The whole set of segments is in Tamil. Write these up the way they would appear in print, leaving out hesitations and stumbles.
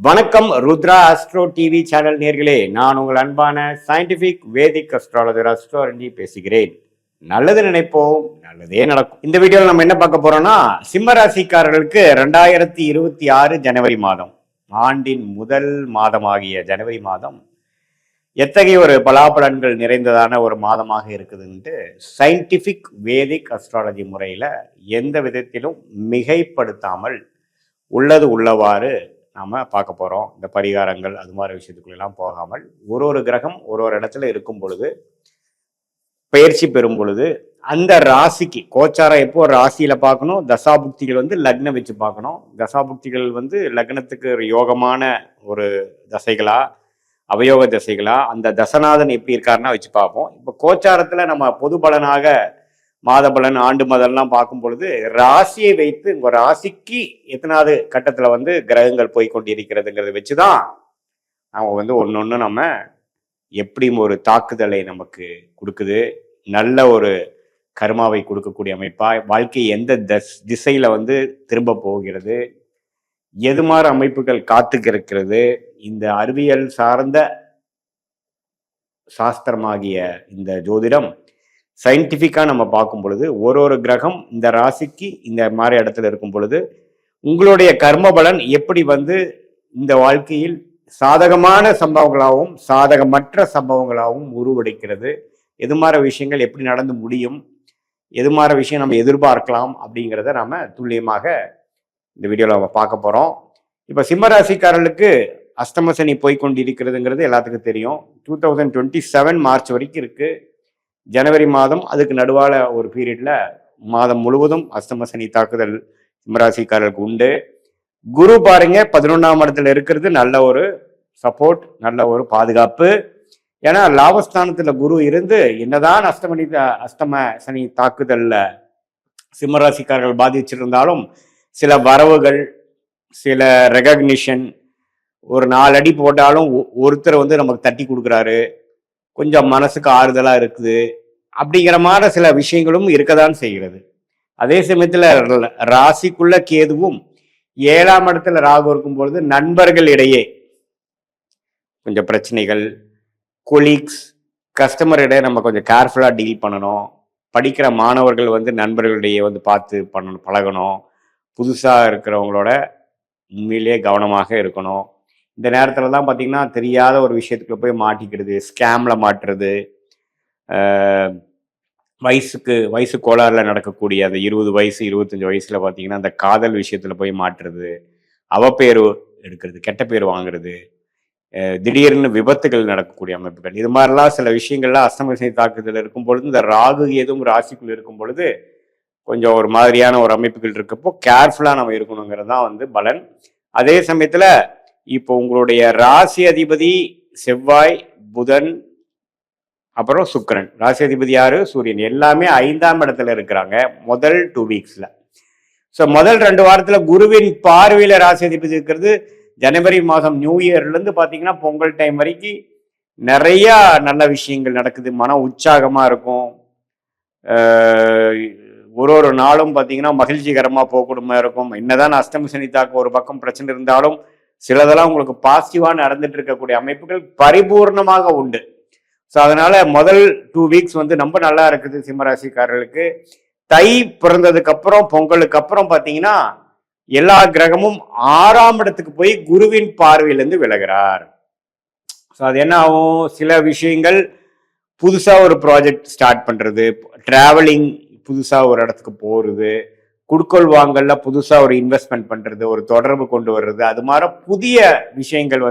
வணக்கம் ருத்ரா அஸ்ட்ரோ டிவி சேனல் நேர்களே, நான் உங்கள் அன்பான சயின்டிபிக் வேதிக் அஸ்ட்ராலஜர் அஸ்ட்ரோரஞ்சி பேசுகிறேன். நல்லது நினைப்போம், நல்லதே நடக்கும். இந்த வீடியோவில் நம்ம என்ன பார்க்க போறோம்னா, சிம்ம ராசிக்காரர்களுக்கு 2026 ஜனவரி மாதம், ஆண்டின் முதல் மாதமாகிய ஜனவரி மாதம் எத்தகைய ஒரு பலாபலன்கள் நிறைந்ததான ஒரு மாதமாக இருக்குதுன்ட்டு சயின்டிபிக் வேதிக் அஸ்ட்ராலஜி முறையில் எந்த விதத்திலும் மிகைப்படுத்தாமல் உள்ளது உள்ளவாறு நாம் பார்க்க போகிறோம். இந்த பரிகாரங்கள் அது மாதிரி விஷயத்துக்குள்ளெல்லாம் போகாமல் ஒரு கிரகம் ஒரு இடத்துல இருக்கும் பொழுது, பயிற்சி பெறும் பொழுது அந்த ராசிக்கு கோச்சாரம் எப்போ ராசியில் பார்க்கணும், தசாபுக்திகள் லக்னம் வச்சு பார்க்கணும். தசாபுக்திகள் லக்னத்துக்கு ஒரு யோகமான ஒரு தசைகளா அவயோக தசைகளா, அந்த தசநாதன் எப்படி இருக்காருன்னா வச்சு பார்ப்போம். இப்போ கோச்சாரத்தில் நம்ம பொது பலனாக மாத பலன் ஆண்டு மதம்லாம் பார்க்கும் பொழுது ராசியை வைத்து உங்க ராசிக்கு எத்தனாவது கட்டத்துல கிரகங்கள் போய் கொண்டிருக்கிறதுங்கிறத வச்சுதான் அவங்க ஒன்னொன்னு நம்ம எப்படி ஒரு தாக்குதலை நமக்கு கொடுக்குது, நல்ல ஒரு கர்மாவை கொடுக்கக்கூடிய அமைப்பா, வாழ்க்கை எந்த திசையில திரும்ப போகிறது, எது மாதிரி அமைப்புகள் காத்துக்கு இருக்கிறது. இந்த அறிவியல் சார்ந்த சாஸ்திரமாகிய இந்த ஜோதிடம் சயின்டிஃபிக்காக நம்ம பார்க்கும் பொழுது ஒரு கிரகம் இந்த ராசிக்கு இந்த மாதிரி இடத்துல இருக்கும் பொழுது உங்களுடைய கர்ம பலன் எப்படி இந்த வாழ்க்கையில் சாதகமான சம்பவங்களாகவும் சாதகமற்ற சம்பவங்களாகவும் உருவெடுக்கிறது, எது மாதிரி விஷயங்கள் எப்படி நடந்து முடியும், எது மாதிரி விஷயம் நம்ம எதிர்பார்க்கலாம் அப்படிங்கிறத நம்ம துல்லியமாக இந்த வீடியோவில் நம்ம பார்க்க போகிறோம். இப்போ சிம்மராசிக்காரர்களுக்கு அஷ்டம சனி போய்கொண்டிருக்கிறதுங்கிறது எல்லாத்துக்கும் தெரியும். 2027 மார்ச் வரைக்கும் இருக்கு. ஜனவரி மாதம் அதுக்கு நடுவால ஒரு பீரியட்ல மாதம் முழுவதும் அஷ்டம சனி தாக்குதல் சிம்மராசிக்காரர்களுக்கு உண்டு. குரு பாருங்க 11ஆம் இடத்துல இருக்கிறது நல்ல ஒரு சப்போர்ட், நல்ல ஒரு பாதுகாப்பு. ஏன்னா லாபஸ்தானத்துல குரு இருந்து என்னதான் அஷ்டம சனி தாக்குதல்ல சிம்மராசிக்காரர்கள் பாதிச்சிருந்தாலும் சில வரவுகள், சில ரெகக்னிஷன், ஒரு 4 அடி போட்டாலும் ஒருத்தர் நமக்கு தட்டி கொடுக்குறாரு, கொஞ்சம் மனசுக்கு ஆறுதலா இருக்குது அப்படிங்கிற மாதிரி சில விஷயங்களும் இருக்கதான் செய்கிறது. அதே சமயத்துல ராசிக்குள்ள கேதுவும் 7ஆம் இடத்துல ராகு இருக்கும் பொழுது நண்பர்கள் இடையே கொஞ்சம் பிரச்சனைகள், கொலீக்ஸ், கஸ்டமர் இடையே நம்ம கொஞ்சம் கேர்ஃபுல்லா டீல் பண்ணணும். படிக்கிற மாணவர்கள் நண்பர்களிடையே பார்த்து பண்ணணும், பழகணும். புதுசா இருக்கிறவங்களோட உண்மையிலேயே கவனமாக இருக்கணும். இந்த நேரத்தில் தான் பார்த்தீங்கன்னா தெரியாத ஒரு விஷயத்துக்குள்ள போய் மாட்டிக்கிறது, ஸ்கேமில் மாட்டுறது, வயசு கோளாறுல நடக்கக்கூடிய அந்த 20 வயசு 25 வயசுல பார்த்தீங்கன்னா அந்த காதல் விஷயத்தில் போய் மாட்டுறது, அவப்பேரு எடுக்கிறது, கெட்ட பேர் வாங்குறது, திடீர்னு விபத்துகள் நடக்கக்கூடிய அமைப்புகள், இது மாதிரிலாம் சில விஷயங்கள்லாம் அஷ்டம சனி தாக்குதல் இருக்கும் பொழுது இந்த ராகு எதுவும் ராசிக்குள் இருக்கும் பொழுது கொஞ்சம் ஒரு மாதிரியான ஒரு அமைப்புகள் இருக்கப்போ கேர்ஃபுல்லாக நம்ம இருக்கணுங்கிறது தான் பலன். அதே சமயத்தில் இப்போ உங்களுடைய ராசி அதிபதி செவ்வாய், புதன், அப்புறம் சுக்கிரன், ராசி அதிபதி யாரு சூரியன், எல்லாமே 5ஆம் இடத்துல இருக்கிறாங்க முதல் 2 வீக்ஸ்ல. ஸோ முதல் 2 வாரத்துல குருவின் பார்வையில ராசி அதிபதி இருக்கிறது. ஜனவரி மாதம் நியூ இயர்ல இருந்து பாத்தீங்கன்னா பொங்கல் டைம் வரைக்கும் நிறைய நல்ல விஷயங்கள் நடக்குது, மன உற்சாகமா இருக்கும். ஒரு நாளும் பார்த்தீங்கன்னா மகிழ்ச்சிகரமாக போகக்கூடமா இருக்கும். என்னதான் அஷ்டம சனி தாக்கு ஒரு பக்கம் பிரச்சனை இருந்தாலும் சிலதெல்லாம் உங்களுக்கு பாசிட்டிவாக நடந்துட்டு இருக்கக்கூடிய அமைப்புகள் பரிபூர்ணமாக உண்டு. ஸோ அதனால முதல் 2 வீக்ஸ் ரொம்ப நல்லா இருக்குது சிம்மராசிக்காரர்களுக்கு. தை பிறந்ததுக்கு அப்புறம் பொங்கலுக்கு அப்புறம் பார்த்தீங்கன்னா எல்லா கிரகமும் 6ஆம் இடத்துக்கு போய் குருவின் பார்வையிலிருந்து விலகிறார். ஸோ அது என்ன ஆகும், சில விஷயங்கள் புதுசா ஒரு ப்ராஜெக்ட் ஸ்டார்ட் பண்றது, டிராவலிங், புதுசா ஒரு இடத்துக்கு போறது, குடுக்கல் வாங்கல்ல புதுசா ஒரு இன்வெஸ்ட்மெண்ட் பண்றது, ஒரு தொடர்பு கொண்டு வர்றது, அது மாதிரி புதிய விஷயங்கள்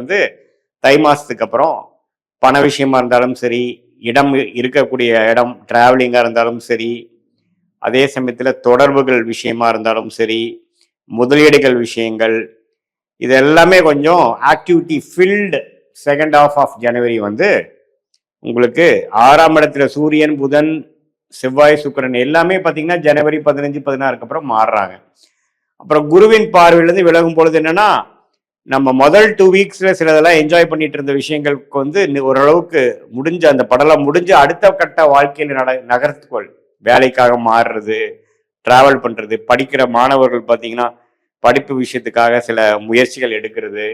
தை மாசத்துக்கு அப்புறம் பண விஷயமா இருந்தாலும் சரி, இருக்கக்கூடிய இடம் டிராவலிங்கா இருந்தாலும் சரி, அதே சமயத்துல தொடர்புகள் விஷயமா இருந்தாலும் சரி, முதலீடுகள் விஷயங்கள், இது எல்லாமே கொஞ்சம் activity filled second half of January உங்களுக்கு 6ஆம் இடத்துல சூரியன், புதன், செவ்வாய், சுக்கிரன் எல்லாமே பார்த்தீங்கன்னா ஜனவரி 15 16க்கு அப்புறம் மாறுறாங்க. அப்புறம் குருவின் பார்வையிலிருந்து விலகும் பொழுது என்னன்னா நம்ம முதல் 2 வீக்ஸ்ல சிலதெல்லாம் என்ஜாய் பண்ணிட்டு இருந்த விஷயங்களுக்கு ஓரளவுக்கு முடிஞ்ச அந்த படலம் முடிஞ்சு அடுத்த கட்ட வாழ்க்கையில நகர்த்துக்கொள் வேலைக்காக மாறுறது, டிராவல் பண்றது, படிக்கிற மாணவர்கள் பார்த்தீங்கன்னா படிப்பு விஷயத்துக்காக சில முயற்சிகள் எடுக்கிறது,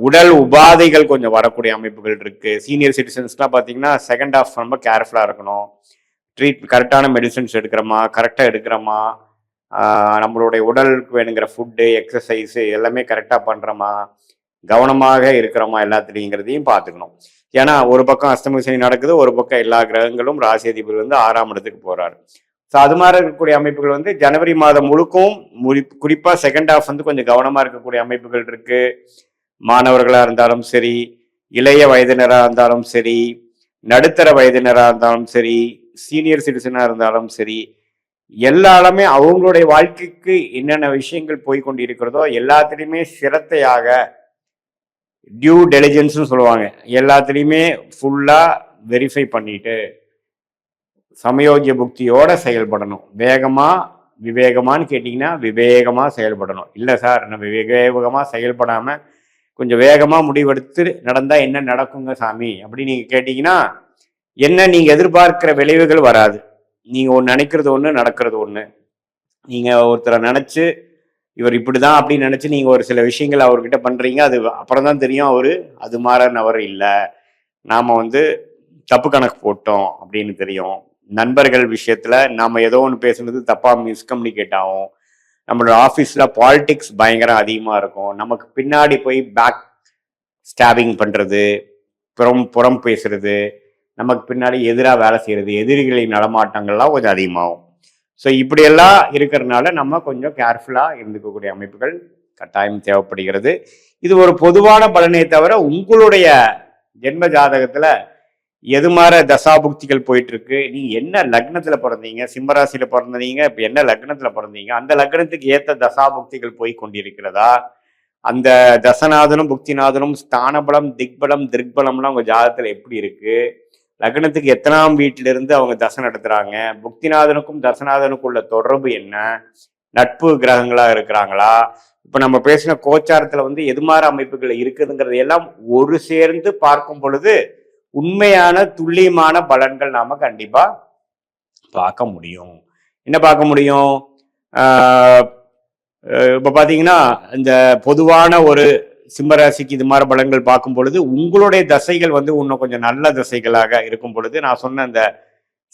உடல் உபாதைகள் கொஞ்சம் வரக்கூடிய அமைப்புகள் இருக்கு. சீனியர் சிட்டிசன்ஸ்லாம் பார்த்தீங்கன்னா செகண்ட் ஹாஃப் ரொம்ப கேர்ஃபுல்லாக இருக்கணும். கரெக்டான மெடிசன்ஸ் எடுக்கிறோமா, கரெக்டாக எடுக்கிறோமா, நம்மளுடைய உடலுக்கு வேணுங்கிற ஃபுட்டு, எக்ஸசைஸு எல்லாமே கரெக்டாக பண்ணுறோமா, கவனமாக இருக்கிறோமா எல்லாத்துலேங்கிறதையும் பார்த்துக்கணும். ஏன்னா ஒரு பக்கம் அஷ்டம சனி நடக்குது, ஒரு பக்கம் எல்லா கிரகங்களும் ராசி அதிபர் வந்து 6ஆம் இடத்துக்கு போகிறாரு. ஸோ அது மாதிரி இருக்கக்கூடிய அமைப்புகள் வந்து ஜனவரி மாதம் முழுக்கும் குறிப்பாக செகண்ட் ஹாஃப் வந்து கொஞ்சம் கவனமாக இருக்கக்கூடிய அமைப்புகள் இருக்கு. மாணவர்களாக இருந்தாலும் சரி, இளைய வயதினராக இருந்தாலும் சரி, நடுத்தர வயதினராக இருந்தாலும் சரி, சீனியர் சிட்டிசனாக இருந்தாலும் சரி, எல்லாருமே அவங்களுடைய வாழ்க்கைக்கு என்னென்ன விஷயங்கள் போய்கொண்டு இருக்கிறதோ எல்லாத்துலேயுமே சிரத்தையாக டியூ டெலிஜென்ஸ்னு சொல்லுவாங்க, எல்லாத்துலேயுமே ஃபுல்லாக வெரிஃபை பண்ணிட்டு சமயோஜிய புக்தியோட செயல்படணும். விவேகமானு கேட்டிங்கன்னா விவேகமாக செயல்படணும். இல்லை சார் நம்ம விவேகமாக செயல்படாமல் கொஞ்சம் வேகமாக முடிவெடுத்து நடந்தால் என்ன நடக்குங்க சாமி அப்படின்னு நீங்கள் கேட்டிங்கன்னா என்ன நீங்கள் எதிர்பார்க்கிற விளைவுகள் வராது. நீங்கள் ஒன்று நினைக்கிறது ஒன்று, நடக்கிறது ஒன்று. நீங்கள் ஒருத்தரை நினச்சி இவர் இப்படி தான் அப்படின்னு நினச்சி நீங்கள் ஒரு சில விஷயங்கள் அவர்கிட்ட பண்ணுறீங்க, அது அப்புறம் தான் தெரியும் அவர் அது மாறனவர் இல்லை, நாம் வந்து தப்பு கணக்கு போட்டோம் அப்படின்னு தெரியும். நண்பர்கள் விஷயத்தில் நாம் ஏதோ ஒன்று பேசுனது தப்பாக மிஸ்கம்யூனிகேட் ஆகும். நம்மளோட ஆஃபீஸில் பாலிடிக்ஸ் பயங்கரம் அதிகமாக இருக்கும். நமக்கு பின்னாடி போய் பேக் ஸ்டாபிங் பண்ணுறது, புறம் பேசுறது, நமக்கு பின்னாடி எதிராக வேலை செய்கிறது, எதிரிகளின் நடமாட்டங்கள்லாம் கொஞ்சம் அதிகமாகும். ஸோ இப்படியெல்லாம் இருக்கிறதுனால நம்ம கொஞ்சம் கேர்ஃபுல்லாக இருந்துக்கக்கூடிய அமைப்புகள் கட்டாயம் தேவைப்படுகிறது. இது ஒரு பொதுவான பலனே தவிர உங்களுடைய ஜென்ம ஜாதகத்தில் எது மாதிரி தசாபுக்திகள் போயிட்டு இருக்கு, நீங்க என்ன லக்னத்துல பிறந்தீங்க, சிம்மராசியில பிறந்தீங்க, இப்ப என்ன லக்னத்துல பிறந்தீங்க, அந்த லக்னத்துக்கு ஏற்ற தசாபுக்திகள் போய் கொண்டிருக்கிறதா, அந்த தசநாதனும் புக்திநாதனும் ஸ்தானபலம், திக்பலம், திருக்பலம்லாம் உங்க ஜாதகத்துல எப்படி இருக்கு, லக்னத்துக்கு எத்தனாம் வீட்டில இருந்து அவங்க தசை நடத்துறாங்க, புக்திநாதனுக்கும் தசநாதனுக்கும் உள்ள தொடர்பு என்ன, நட்பு கிரகங்களா இருக்கிறாங்களா, இப்ப நம்ம பேசின கோச்சாரத்துல வந்து எது மாதிரி அமைப்புகள் இருக்குதுங்கிறது எல்லாம் ஒரு சேர்ந்து பார்க்கும் பொழுது உண்மையான துல்லியமான பலன்கள் நாம கண்டிப்பா பார்க்க முடியும். என்ன பார்க்க முடியும்? இப்ப பாத்தீங்கன்னா இந்த பொதுவான ஒரு சிம்மராசிக்கு இது மாதிரி பலன்கள் பார்க்கும் பொழுது உங்களுடைய தசைகள் வந்து இன்னும் கொஞ்சம் நல்ல தசைகளாக இருக்கும் பொழுது நான் சொன்ன அந்த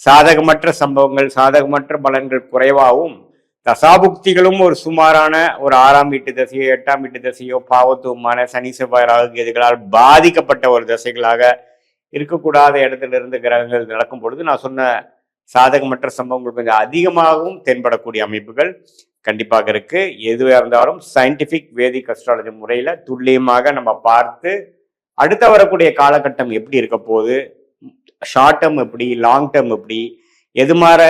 சாதகமற்ற சம்பவங்கள், சாதகமற்ற பலன்கள் குறைவாகவும், தசாபுக்திகளும் ஒரு சுமாரான ஒரு 6ஆம் வீட்டு தசையோ 8ஆம் வீட்டு தசையோ பாவத்துவமான சனி செவ்வாய் ராகு கேதுகளால் பாதிக்கப்பட்ட ஒரு தசைகளாக இருக்கக்கூடாத இடத்துல இருந்து கிரகங்கள் நடக்கும் பொழுது நான் சொன்ன சாதகமற்ற சம்பவங்கள் கொஞ்சம் அதிகமாகவும் தென்படக்கூடிய அமைப்புகள் கண்டிப்பாக இருக்கு. எதுவாக இருந்தாலும் சயின்டிபிக் வேதிக் அஸ்ட்ராலஜி முறையில துல்லியமாக நம்ம பார்த்து அடுத்த வரக்கூடிய காலகட்டம் எப்படி இருக்க போகுது, ஷார்ட் டேர்ம் எப்படி, லாங் டேர்ம் எப்படி, எது மாதிரி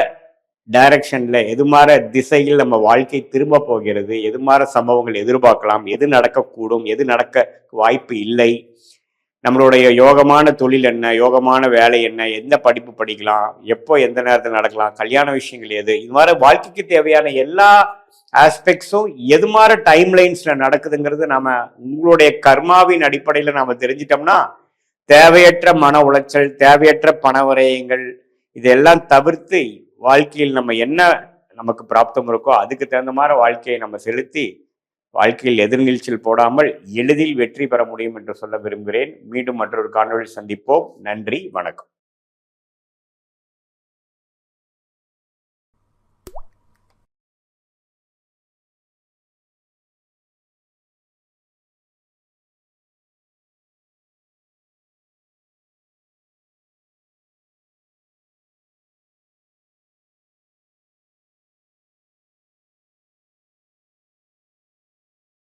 டைரக்ஷன்ல, எது மாதிரி திசையில் நம்ம வாழ்க்கை திரும்ப போகிறது, எது மாதிரி சம்பவங்கள் எதிர்பார்க்கலாம், எது நடக்கக்கூடும், எது நடக்க வாய்ப்பு இல்லை, நம்மளுடைய யோகமான தொழில் என்ன, யோகமான வேலை என்ன, எந்த படிப்பு படிக்கலாம், எப்போ எந்த நேரத்தில் நடக்கலாம், கல்யாண விஷயங்கள் எது, இது மாதிரி வாழ்க்கைக்கு தேவையான எல்லா ஆஸ்பெக்ட்ஸும் எது மாதிரி டைம் லைன்ஸ்ல நடக்குதுங்கிறது நாம உங்களுடைய கர்மாவின் அடிப்படையில் நாம தெரிஞ்சிட்டோம்னா தேவையற்ற மன உளைச்சல், தேவையற்ற பண விரயங்கள் இதெல்லாம் தவிர்த்து வாழ்க்கையில் நம்ம என்ன நமக்கு பிராப்தம் இருக்கோ அதுக்கு தகுந்த மாதிரி வாழ்க்கையை நம்ம செலுத்தி வாழ்க்கையில் எதிர்நீச்சல் போடாமல் எளிதில் வெற்றி பெற முடியும் என்று சொல்ல விரும்புகிறேன். மீண்டும் மற்றொரு காணொளியில் சந்திப்போம். நன்றி, வணக்கம்.